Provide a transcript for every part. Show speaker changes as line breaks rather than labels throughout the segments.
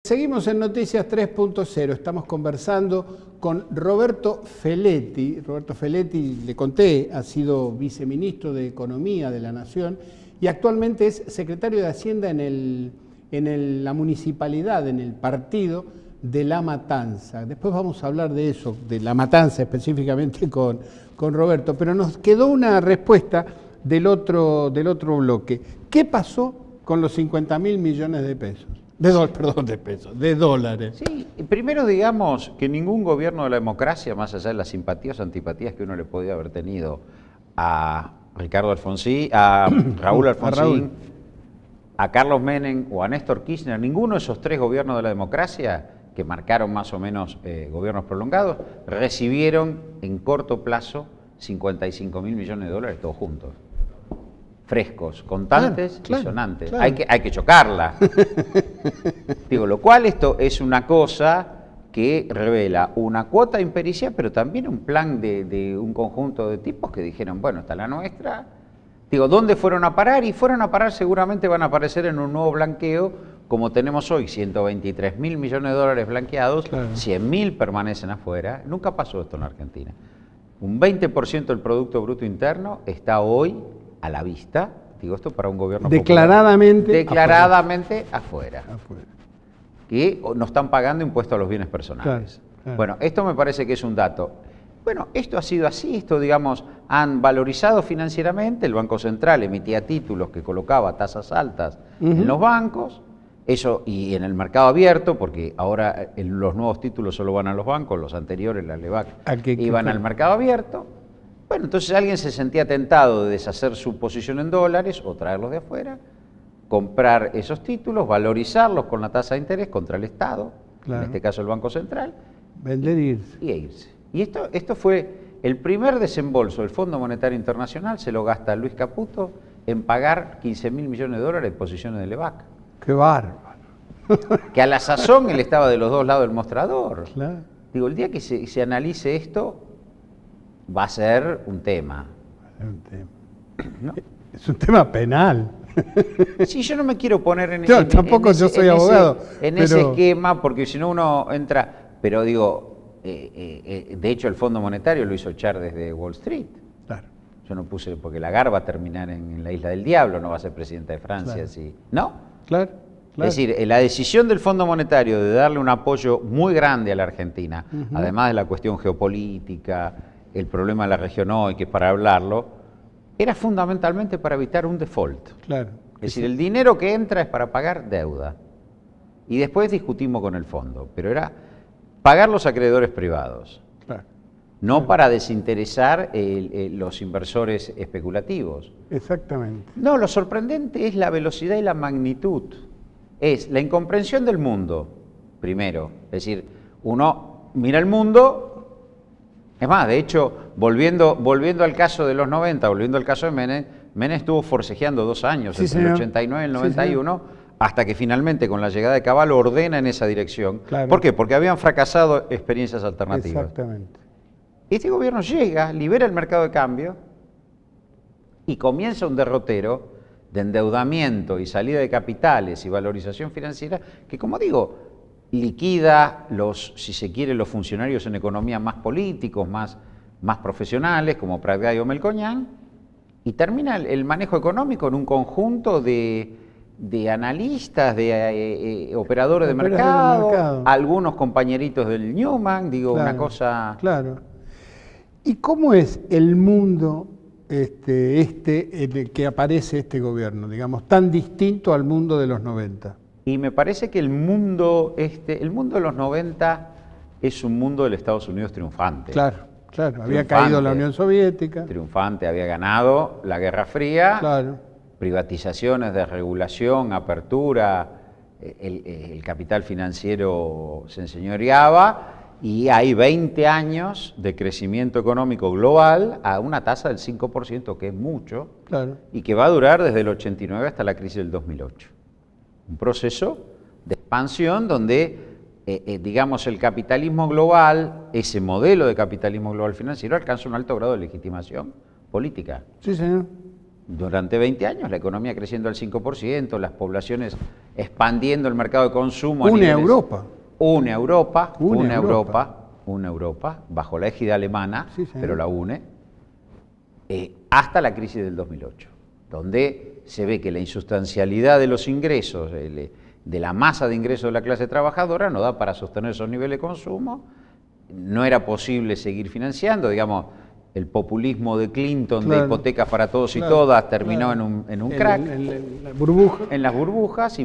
Seguimos en Noticias 3.0, estamos conversando con Roberto Feletti. Roberto Feletti, le conté, ha sido viceministro de Economía de la Nación y actualmente es secretario de Hacienda en la municipalidad, en el partido de La Matanza. Después vamos a hablar de eso, de La Matanza específicamente con Roberto, pero nos quedó una respuesta del otro bloque. ¿Qué pasó con los 50.000 millones de pesos? De dólares.
Sí, primero digamos que ningún gobierno de la democracia, más allá de las simpatías o antipatías que uno le podía haber tenido a Ricardo Alfonsín, a Raúl Alfonsín, a Carlos Menem o a Néstor Kirchner, ninguno de esos tres gobiernos de la democracia, que marcaron más o menos gobiernos prolongados, recibieron en corto plazo 55.000 millones de dólares todos juntos. Frescos, contantes y sonantes. Claro. Hay que chocarla. Digo, lo cual esto es una cosa que revela una cuota impericia, pero también un plan de un conjunto de tipos que dijeron, bueno, esta es la nuestra. Digo, ¿dónde fueron a parar? Y fueron a parar, seguramente van a aparecer en un nuevo blanqueo, como tenemos hoy, 123.000 millones de dólares blanqueados, claro. 100.000 permanecen afuera. Nunca pasó esto en la Argentina. Un 20% del Producto Bruto Interno está hoy a la vista, digo esto para un gobierno declaradamente afuera. Que no están pagando impuestos a los bienes personales. Claro. Bueno, esto me parece que es un dato. Bueno, esto ha sido así, esto digamos, han valorizado financieramente, el Banco Central emitía títulos que colocaba tasas altas en los bancos, eso y en el mercado abierto, porque ahora los nuevos títulos solo van a los bancos, los anteriores, la LEBAC, iban al mercado abierto. Bueno, entonces alguien se sentía tentado de deshacer su posición en dólares o traerlos de afuera, comprar esos títulos, valorizarlos con la tasa de interés contra el Estado, claro. En este caso el Banco Central,
vender e
irse. Y esto fue el primer desembolso del Fondo Monetario Internacional, se lo gasta Luis Caputo en pagar 15.000 millones de dólares de posiciones de LEBAC.
¡Qué bárbaro!
Que a la sazón él estaba de los dos lados del mostrador.
Claro.
Digo, el día que se analice esto, va a ser un tema.
¿No? Es un tema penal.
Sí, yo no me quiero poner en ese esquema, porque si no uno entra... Pero digo, de hecho el Fondo Monetario lo hizo echar desde Wall Street. Claro. Yo no puse, porque Lagarde va a terminar en la Isla del Diablo, no va a ser presidenta de Francia. Claro. ¿Sí? ¿No?
Claro.
Es decir, la decisión del Fondo Monetario de darle un apoyo muy grande a la Argentina, además de la cuestión geopolítica, el problema de la región hoy, que es para hablarlo, era fundamentalmente para evitar un default. Claro. Es decir, el dinero que entra es para pagar deuda. Y después discutimos con el fondo, pero era pagar los acreedores privados. Claro. No para desinteresar los inversores especulativos.
Exactamente.
No, lo sorprendente es la velocidad y la magnitud. Es la incomprensión del mundo, primero. Es decir, uno mira el mundo. Es más, de hecho, volviendo al caso de los 90, volviendo al caso de Menem, Menem estuvo forcejeando 2 años, sí, entre el 89 y el 91, hasta que finalmente con la llegada de Cavallo ordena en esa dirección. Claro. ¿Por qué? Porque habían fracasado experiencias alternativas.
Exactamente.
Este gobierno llega, libera el mercado de cambio y comienza un derrotero de endeudamiento y salida de capitales y valorización financiera que, como digo, liquida si se quiere, los funcionarios en economía más políticos, más profesionales, como Prat-Gay o Melconian, y termina el manejo económico en un conjunto de analistas, de operadores de mercado, algunos compañeritos del Newman, digo, claro, una cosa...
Claro. ¿Y cómo es el mundo en el que aparece este gobierno, digamos, tan distinto al mundo de los 90?
Y me parece que el mundo de los 90 es un mundo del Estados Unidos triunfante.
Claro, había caído la Unión Soviética.
Triunfante, había ganado la Guerra Fría,
claro.
Privatizaciones, desregulación, apertura, el capital financiero se enseñoreaba y hay 20 años de crecimiento económico global a una tasa del 5%, que es mucho, claro. Y que va a durar desde el 89 hasta la crisis del 2008. Un proceso de expansión donde, digamos, el capitalismo global, ese modelo de capitalismo global financiero, alcanza un alto grado de legitimación política.
Sí, señor.
durante 20 años la economía creciendo al 5%, las poblaciones expandiendo el mercado de consumo.
Une Europa.
Une Europa, bajo la égida alemana, sí, pero la une, hasta la crisis del 2008, donde se ve que la insustancialidad de los ingresos, de la masa de ingresos de la clase trabajadora, no da para sostener esos niveles de consumo, no era posible seguir financiando, digamos, el populismo de Clinton, claro, de hipotecas para todos y todas, terminó en un crack.
En la burbuja.
En las burbujas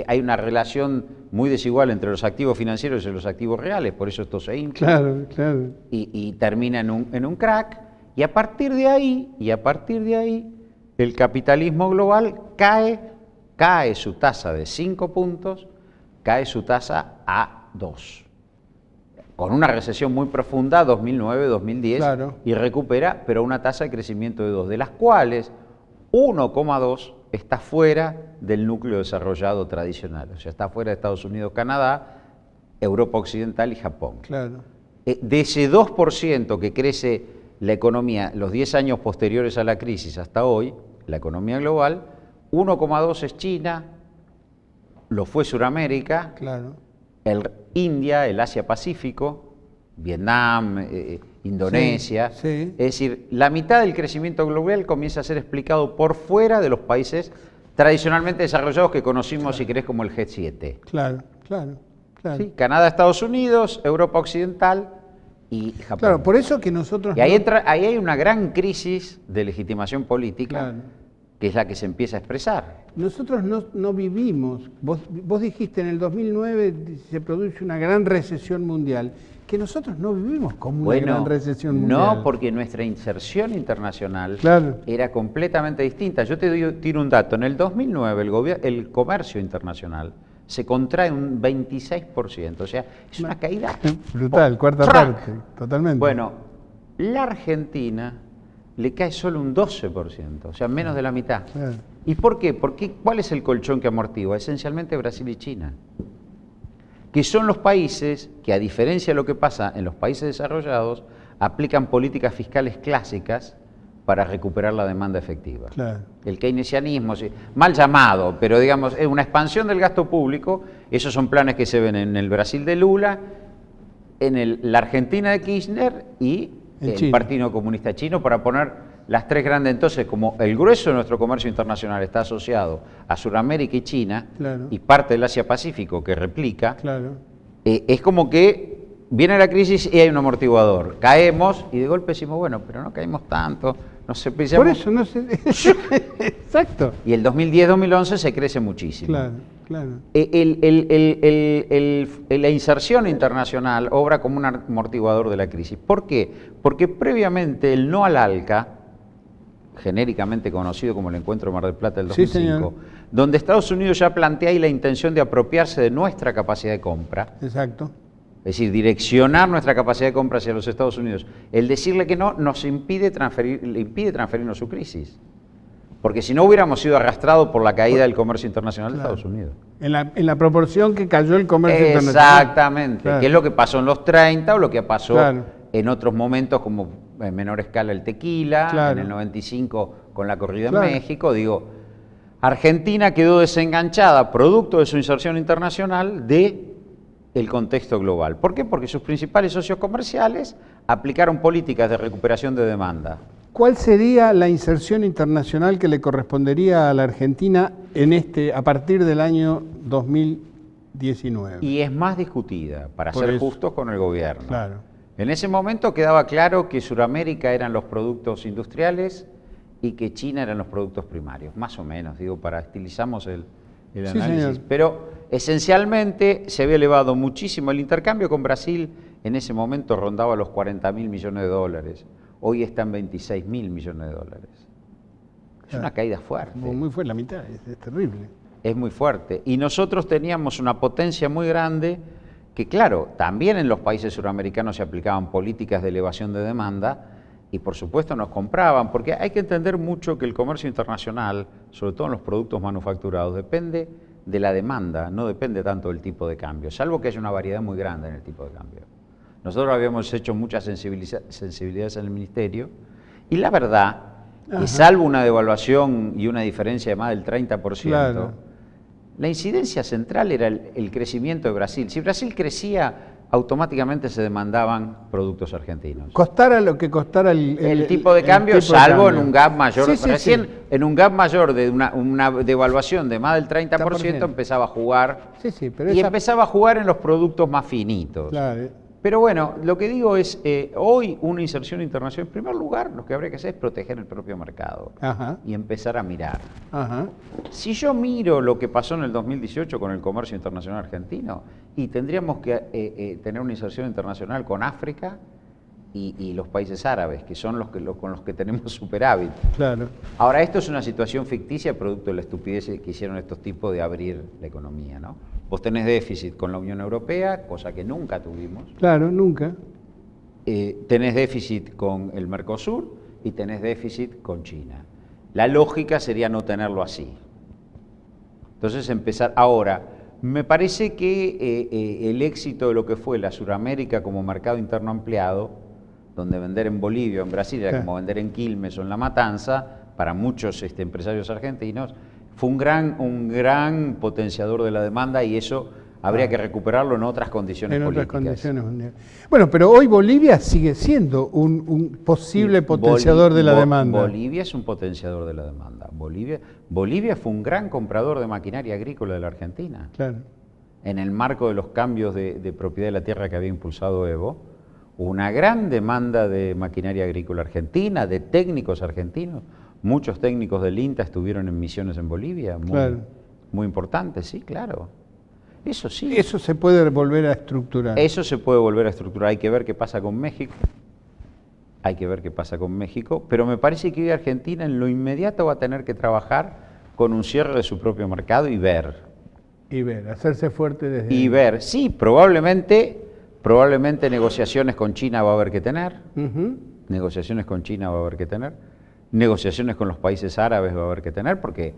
hay una relación muy desigual entre los activos financieros y los activos reales, por eso esto se infla.
Claro, claro.
Y termina en un crack, y a partir de ahí, el capitalismo global cae su tasa de 5 puntos, cae su tasa a 2. Con una recesión muy profunda, 2009-2010,
claro,
y recupera, pero una tasa de crecimiento de 2, de las cuales 1,2 está fuera del núcleo desarrollado tradicional, o sea, está fuera de Estados Unidos, Canadá, Europa Occidental y Japón.
Claro.
De ese 2% que crece la economía los 10 años posteriores a la crisis hasta hoy, la economía global, 1,2 es China, lo fue Sudamérica,
claro,
el India, el Asia-Pacífico, Vietnam, Indonesia.
Sí, sí.
Es decir, la mitad del crecimiento global comienza a ser explicado por fuera de los países tradicionalmente desarrollados que conocimos, claro, si querés, como el G7.
Claro, claro, claro.
¿Sí? Canadá, Estados Unidos, Europa Occidental y Japón.
Claro, por eso que nosotros...
Y ahí hay una gran crisis de legitimación política,
claro,
que es la que se empieza a expresar.
Nosotros no vivimos, vos dijiste en el 2009 se produce una gran recesión mundial, que nosotros no vivimos como una gran recesión mundial.
No, porque nuestra inserción internacional,
claro,
era completamente distinta. Yo te tiro un dato, en el 2009 el comercio internacional se contrae un 26%, o sea, es una caída
brutal, cuarta parte, totalmente.
Bueno, la Argentina le cae solo un 12%, o sea, menos de la mitad.
Claro.
¿Y por qué? ¿Cuál es el colchón que amortigua? Esencialmente Brasil y China, que son los países que, a diferencia de lo que pasa en los países desarrollados, aplican políticas fiscales clásicas para recuperar la demanda efectiva.
Claro.
El keynesianismo, mal llamado, pero digamos, es una expansión del gasto público. Esos son planes que se ven en el Brasil de Lula, en la Argentina de Kirchner y el Partido Comunista Chino, para poner las tres grandes. Entonces, como el grueso de nuestro comercio internacional está asociado a Sudamérica y China,
claro,
y parte del Asia-Pacífico que replica,
claro,
es como que viene la crisis y hay un amortiguador. Caemos y de golpe decimos, bueno, pero no caímos tanto, no sé,
por eso no sé. Exacto.
Y el 2010-2011 se crece muchísimo.
Claro, claro.
La inserción internacional obra como un amortiguador de la crisis. ¿Por qué? Porque previamente el no al ALCA, genéricamente conocido como el Encuentro de Mar del Plata del 2005,
sí,
donde Estados Unidos ya plantea ahí la intención de apropiarse de nuestra capacidad de compra.
Exacto.
Es decir, direccionar nuestra capacidad de compra hacia los Estados Unidos. El decirle que no nos le impide transferirnos su crisis. Porque si no hubiéramos sido arrastrados por la caída del comercio internacional, claro, de Estados Unidos.
En la proporción que cayó el comercio internacional.
Exactamente, claro, que es lo que pasó en los 30 o lo que pasó, claro, en otros momentos, como en menor escala el tequila, claro, en el 95 con la corrida, claro, en México. Digo, Argentina quedó desenganchada, producto de su inserción internacional, del contexto global. ¿Por qué? Porque sus principales socios comerciales aplicaron políticas de recuperación de demanda.
¿Cuál sería la inserción internacional que le correspondería a la Argentina a partir del año 2019?
Y es más discutida, para ser justos con el gobierno.
Claro.
En ese momento quedaba claro que Sudamérica eran los productos industriales y que China eran los productos primarios, más o menos, digo, para estilizamos el análisis. Señor. Pero esencialmente se había elevado muchísimo el intercambio con Brasil, en ese momento rondaba los 40.000 millones de dólares. Hoy están 26.000 millones de dólares. Es una caída fuerte.
Muy fuerte, la mitad, es terrible.
Es muy fuerte. Y nosotros teníamos una potencia muy grande que, claro, también en los países suramericanos se aplicaban políticas de elevación de demanda y, por supuesto, nos compraban, porque hay que entender mucho que el comercio internacional, sobre todo en los productos manufacturados, depende de la demanda, no depende tanto del tipo de cambio, salvo que haya una variedad muy grande en el tipo de cambio. Nosotros habíamos hecho muchas sensibilidades en el Ministerio y la verdad y salvo una devaluación y una diferencia de más del 30%,
Claro.
la incidencia central era el crecimiento de Brasil. Si Brasil crecía, automáticamente se demandaban productos argentinos.
Costara lo que costara
El tipo de cambio,
tipo de
salvo
cambio.
en un gap mayor.
Sí, sí,
Recién
sí.
en un gap mayor de una devaluación de más del 30% empezaba a jugar.
Sí, sí, pero
Y
esa-
empezaba a jugar en los productos más finitos.
Claro.
Pero bueno, lo que digo es, hoy una inserción internacional, en primer lugar, lo que habría que hacer es proteger el propio mercado
Ajá,
y empezar a mirar.
ajá.
Si yo miro lo que pasó en el 2018 con el comercio internacional argentino, y tendríamos que tener una inserción internacional con África y los países árabes, que son con los que tenemos superávit.
Claro.
Ahora, esto es una situación ficticia producto de la estupidez que hicieron estos tipos de abrir la economía, ¿no? Vos tenés déficit con la Unión Europea, cosa que nunca tuvimos.
Claro, nunca.
Tenés déficit con el Mercosur y tenés déficit con China. La lógica sería no tenerlo así. Entonces empezar. Ahora, me parece que el éxito de lo que fue la Suramérica como mercado interno ampliado, donde vender en Bolivia o en Brasil era
Sí.
como vender en Quilmes o en La Matanza, para muchos empresarios argentinos, fue un gran potenciador de la demanda y eso habría que recuperarlo en otras condiciones
En otras
políticas.
condiciones mundiales. Bueno, pero hoy Bolivia sigue siendo un posible potenciador de la demanda.
Bolivia es un potenciador de la demanda. Bolivia fue un gran comprador de maquinaria agrícola de la Argentina.
Claro.
En el marco de los cambios de propiedad de la tierra que había impulsado Evo, hubo una gran demanda de maquinaria agrícola argentina, de técnicos argentinos. Muchos técnicos del INTA estuvieron en misiones en Bolivia,
Claro.
muy importantes, sí, claro. Eso sí.
Eso se puede volver a estructurar.
Eso se puede volver a estructurar. Hay que ver qué pasa con México. Hay que ver qué pasa con México. Pero me parece que hoy Argentina en lo inmediato va a tener que trabajar con un cierre de su propio mercado y ver.
Y ver, hacerse fuerte desde
Y
ahí.
ver, sí, probablemente negociaciones con China va a haber que tener.
Ujú.
Negociaciones con China va a haber que tener. Negociaciones con los países árabes va a haber que tener, porque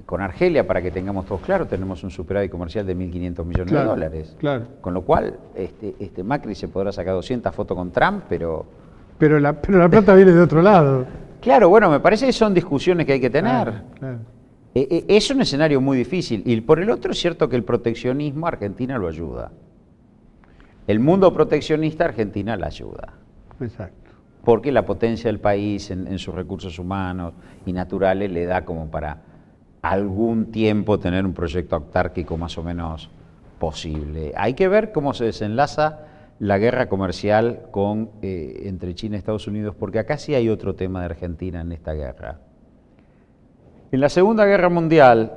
con Argelia, para que tengamos todos claro, tenemos un superávit comercial de 1.500 millones de
Claro,
dólares.
claro.
Con lo cual, Macri se podrá sacar 200 fotos con Trump, pero...
Pero la plata viene de otro lado.
Claro, bueno, me parece que son discusiones que hay que tener.
Claro, claro.
Es un escenario muy difícil. Y por el otro es cierto que el proteccionismo a Argentina lo ayuda. El mundo proteccionista a Argentina la ayuda.
Exacto.
Porque la potencia del país en sus recursos humanos y naturales le da como para algún tiempo tener un proyecto autárquico más o menos posible. Hay que ver cómo se desenlaza la guerra comercial entre China y Estados Unidos, porque acá sí hay otro tema de Argentina en esta guerra. En la Segunda Guerra Mundial,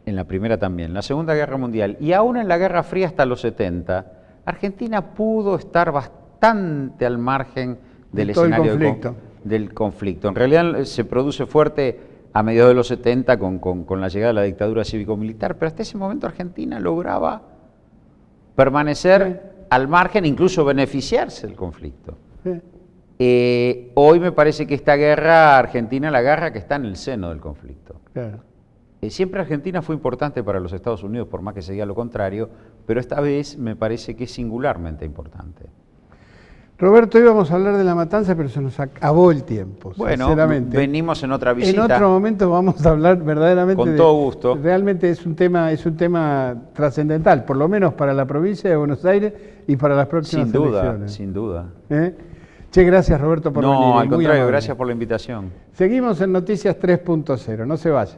en la primera también, en la Segunda Guerra Mundial y aún en la Guerra Fría hasta los 70, Argentina pudo estar bastante al margen del
todo el
escenario
conflicto.
del conflicto. En realidad se produce fuerte a mediados de los 70 con la llegada de la dictadura cívico-militar, pero hasta ese momento Argentina lograba permanecer al margen, incluso beneficiarse del conflicto.
Sí,
Hoy me parece que esta guerra argentina, la guerra que está en el seno del conflicto.
claro.
Siempre Argentina fue importante para los Estados Unidos, por más que se diga lo contrario, pero esta vez me parece que es singularmente importante.
Roberto, íbamos a hablar de La Matanza, pero se nos acabó el tiempo,
Bueno,
sinceramente.
venimos en otra visita.
En otro momento vamos a hablar verdaderamente
Con todo gusto.
Realmente es un tema trascendental, por lo menos para la provincia de Buenos Aires y para las próximas elecciones.
Sin duda.
¿Eh? Che, gracias Roberto por venir.
No, al
muy
contrario,
amable.
gracias por la invitación.
Seguimos en Noticias 3.0, no se vaya.